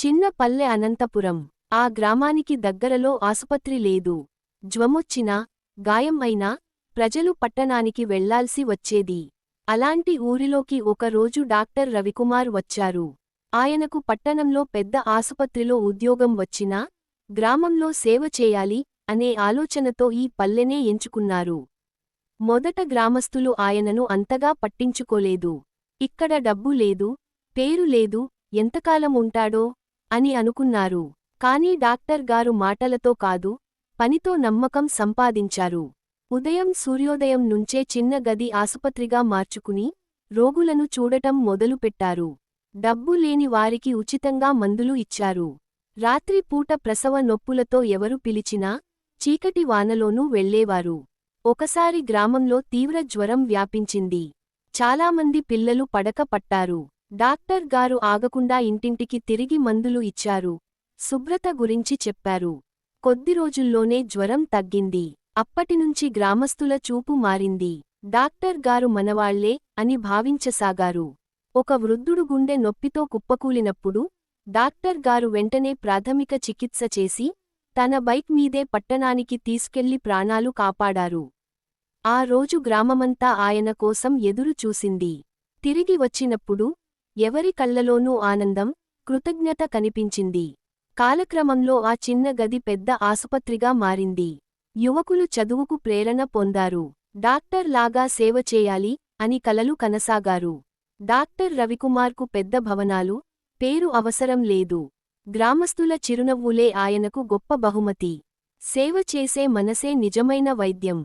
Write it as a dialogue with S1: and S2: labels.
S1: చిన్న పల్లె అనంతపురం. ఆ గ్రామానికి దగ్గరలో ఆసుపత్రి లేదు. జ్వమొచ్చినా, గాయం అయినా ప్రజలు పట్టణానికి వెళ్లాల్సి వచ్చేది. అలాంటి ఊరిలోకి ఒకరోజు డాక్టర్ రవికుమార్ వచ్చారు. ఆయనకు పట్టణంలో పెద్ద ఆసుపత్రిలో ఉద్యోగం వచ్చినా, గ్రామంలో సేవ చేయాలి అనే ఆలోచనతో ఈ పల్లెనే ఎంచుకున్నారు. మొదట గ్రామస్తులు ఆయనను అంతగా పట్టించుకోలేదు. ఇక్కడ డబ్బు లేదు, పేరు లేదు, ఎంతకాలం ఉంటాడో అని అనుకున్నారు. కానీ డాక్టర్ గారు మాటలతో కాదు, పనితో నమ్మకం సంపాదించారు. ఉదయం సూర్యోదయం నుంచే చిన్న గది ఆసుపత్రిగా మార్చుకుని, రోగులను చూడటం మొదలుపెట్టారు. డబ్బు లేని వారికి ఉచితంగా మందులు ఇచ్చారు. రాత్రి పూట ప్రసవ నొప్పులతో ఎవరు పిలిచినా, చీకటి వానలోనూ వెళ్లేవారు. ఒకసారి గ్రామంలో తీవ్ర జ్వరం వ్యాపించింది. చాలామంది పిల్లలు పడక పట్టారు. డాక్టర్ గారు ఆగకుండా ఇంటింటికి తిరిగి మందులు ఇచ్చారు. శుభ్రత గురించి చెప్పారు. కొద్ది రోజుల్లోనే జ్వరం తగ్గింది. అప్పటినుంచి గ్రామస్తుల చూపు మారింది. డాక్టర్ గారు మనవాళ్లే అని భావించసాగారు. ఒక వృద్ధుడు గుండె నొప్పితో కుప్పకూలినప్పుడు, డాక్టర్ గారు వెంటనే ప్రాథమిక చికిత్స చేసి, తన బైక్ మీదే పట్టణానికి తీసుకెళ్లి ప్రాణాలు కాపాడారు. ఆ రోజు గ్రామమంతా ఆయన కోసం ఎదురు చూసింది. తిరిగి వచ్చినప్పుడు ఎవరి కళ్లలోనూ ఆనందం, కృతజ్ఞత కనిపించింది. కాలక్రమంలో ఆ చిన్న గది పెద్ద ఆసుపత్రిగా మారింది. యువకులు చదువుకు ప్రేరణ పొందారు. డాక్టర్ లాగా సేవ చేయాలి అని కలలు కనసాగారు. డాక్టర్ రవికుమార్కు పెద్ద భవనాలు, పేరు అవసరం లేదు. గ్రామస్తుల చిరునవ్వులే ఆయనకు గొప్ప బహుమతి. సేవ చేసే మనసే నిజమైన వైద్యం.